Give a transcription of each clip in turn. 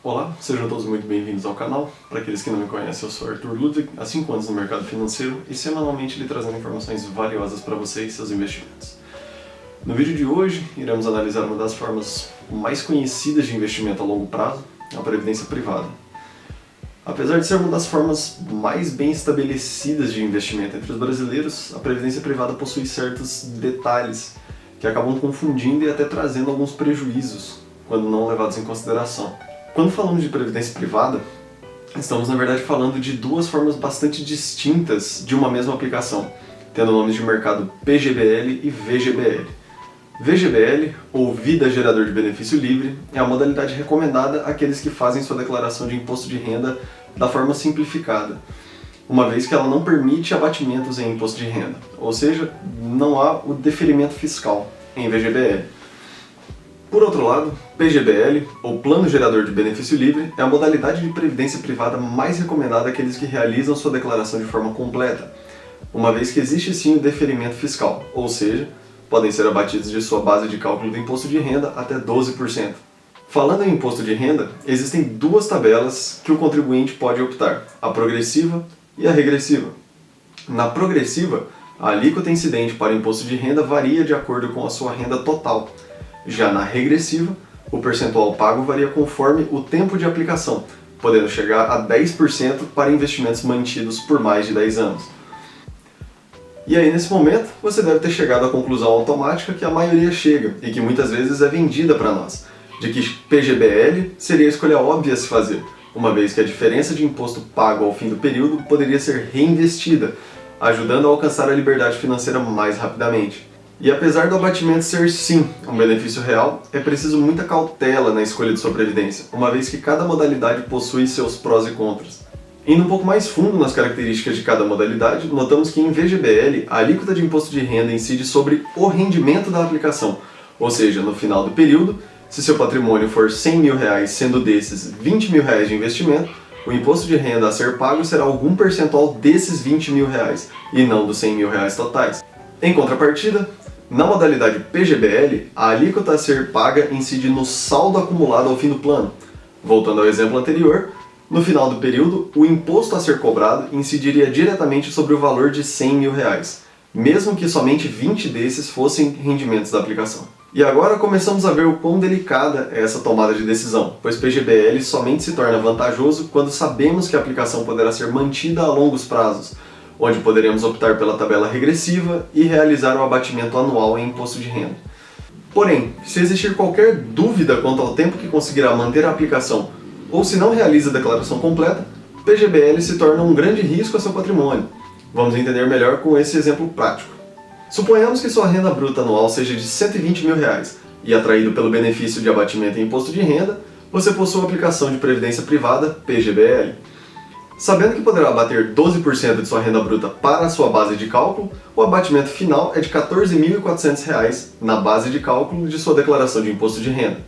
Olá, sejam todos muito bem-vindos ao canal. Para aqueles que não me conhecem, eu sou Arthur Ludwig, há 5 anos no mercado financeiro e semanalmente lhe trazendo informações valiosas para você e seus investimentos. No vídeo de hoje, iremos analisar uma das formas mais conhecidas de investimento a longo prazo, a previdência privada. Apesar de ser uma das formas mais bem estabelecidas de investimento entre os brasileiros, a previdência privada possui certos detalhes que acabam confundindo e até trazendo alguns prejuízos, quando não levados em consideração. Quando falamos de previdência privada, estamos na verdade falando de duas formas bastante distintas de uma mesma aplicação, tendo nomes de mercado PGBL e VGBL. VGBL, ou Vida Gerador de Benefício Livre, é a modalidade recomendada àqueles que fazem sua declaração de imposto de renda da forma simplificada, uma vez que ela não permite abatimentos em imposto de renda, ou seja, não há o deferimento fiscal em VGBL. Por outro lado, PGBL, ou Plano Gerador de Benefício Livre, é a modalidade de previdência privada mais recomendada àqueles que realizam sua declaração de forma completa, uma vez que existe sim o deferimento fiscal, ou seja, podem ser abatidos de sua base de cálculo do imposto de renda até 12%. Falando em imposto de renda, existem duas tabelas que o contribuinte pode optar, a progressiva e a regressiva. Na progressiva, a alíquota incidente para imposto de renda varia de acordo com a sua renda total. Já na regressiva, o percentual pago varia conforme o tempo de aplicação, podendo chegar a 10% para investimentos mantidos por mais de 10 anos. E aí, nesse momento, você deve ter chegado à conclusão automática que a maioria chega e que muitas vezes é vendida para nós, de que PGBL seria a escolha óbvia a se fazer, uma vez que a diferença de imposto pago ao fim do período poderia ser reinvestida, ajudando a alcançar a liberdade financeira mais rapidamente. E apesar do abatimento ser sim um benefício real, é preciso muita cautela na escolha de sua previdência, uma vez que cada modalidade possui seus prós e contras. Indo um pouco mais fundo nas características de cada modalidade, notamos que em VGBL a alíquota de imposto de renda incide sobre o rendimento da aplicação, ou seja, no final do período, se seu patrimônio for R$100 mil, sendo desses R$20 mil de investimento, o imposto de renda a ser pago será algum percentual desses R$20 mil e não dos R$100 mil totais. Em contrapartida, na modalidade PGBL, a alíquota a ser paga incide no saldo acumulado ao fim do plano. Voltando ao exemplo anterior, no final do período, o imposto a ser cobrado incidiria diretamente sobre o valor de R$100 mil, mesmo que somente 20 desses fossem rendimentos da aplicação. E agora começamos a ver o quão delicada é essa tomada de decisão, pois PGBL somente se torna vantajoso quando sabemos que a aplicação poderá ser mantida a longos prazos, onde poderemos optar pela tabela regressiva e realizar o abatimento anual em imposto de renda. Porém, se existir qualquer dúvida quanto ao tempo que conseguirá manter a aplicação ou se não realiza a declaração completa, PGBL se torna um grande risco a seu patrimônio. Vamos entender melhor com esse exemplo prático. Suponhamos que sua renda bruta anual seja de R$120 mil e, atraído pelo benefício de abatimento em imposto de renda, você possui a aplicação de previdência privada PGBL. Sabendo que poderá abater 12% de sua renda bruta para a sua base de cálculo, o abatimento final é de R$ 14.400 na base de cálculo de sua declaração de imposto de renda.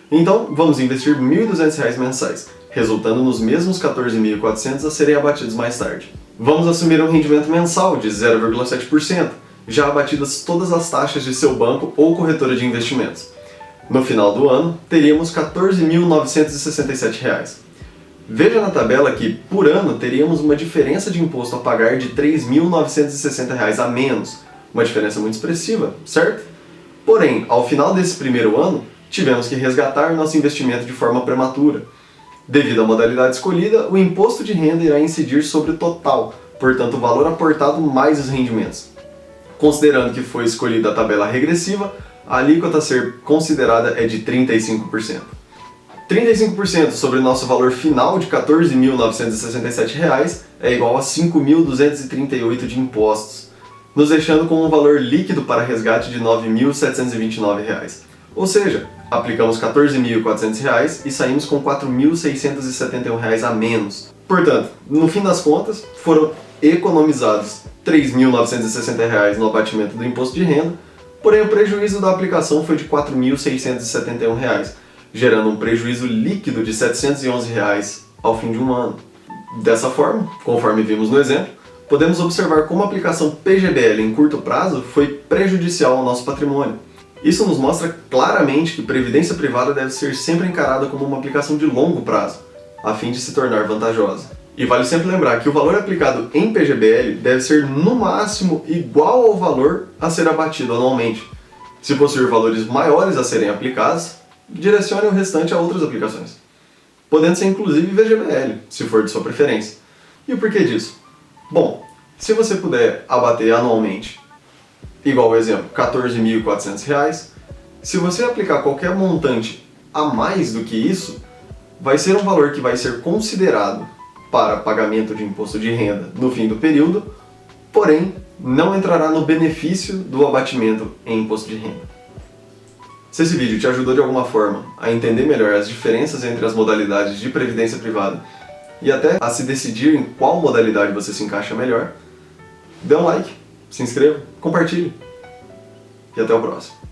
Então, vamos investir R$ 1.200 mensais, resultando nos mesmos 14.400 a serem abatidos mais tarde. Vamos assumir um rendimento mensal de 0,7%, já abatidas todas as taxas de seu banco ou corretora de investimentos. No final do ano, teríamos R$ 14.967. Veja na tabela que, por ano, teríamos uma diferença de imposto a pagar de R$ 3.960 a menos, uma diferença muito expressiva, certo? Porém, ao final desse primeiro ano, tivemos que resgatar nosso investimento de forma prematura. Devido à modalidade escolhida, o imposto de renda irá incidir sobre o total, portanto o valor aportado mais os rendimentos. Considerando que foi escolhida a tabela regressiva, a alíquota a ser considerada é de 35%. 35% sobre o nosso valor final de R$ 14.967 é igual a R$ 5.238 de impostos, nos deixando com um valor líquido para resgate de R$ 9.729. Ou seja, aplicamos R$ 14.400 e saímos com R$ 4.671 a menos. Portanto, no fim das contas, foram economizados R$ 3.960 no abatimento do imposto de renda, porém o prejuízo da aplicação foi de R$ 4.671, gerando um prejuízo líquido de R$ 711 ao fim de um ano. Dessa forma, conforme vimos no exemplo, podemos observar como a aplicação PGBL em curto prazo foi prejudicial ao nosso patrimônio. Isso nos mostra claramente que previdência privada deve ser sempre encarada como uma aplicação de longo prazo, a fim de se tornar vantajosa. E vale sempre lembrar que o valor aplicado em PGBL deve ser no máximo igual ao valor a ser abatido anualmente. Se possuir valores maiores a serem aplicados, direcione o restante a outras aplicações, podendo ser inclusive VGBL, se for de sua preferência. E o porquê disso? Bom, se você puder abater anualmente, igual o exemplo, R$ 14.400, se você aplicar qualquer montante a mais do que isso, vai ser um valor que vai ser considerado para pagamento de imposto de renda no fim do período, porém não entrará no benefício do abatimento em imposto de renda. Se esse vídeo te ajudou de alguma forma a entender melhor as diferenças entre as modalidades de previdência privada e até a se decidir em qual modalidade você se encaixa melhor, dê um like, se inscreva, compartilhe e até o próximo.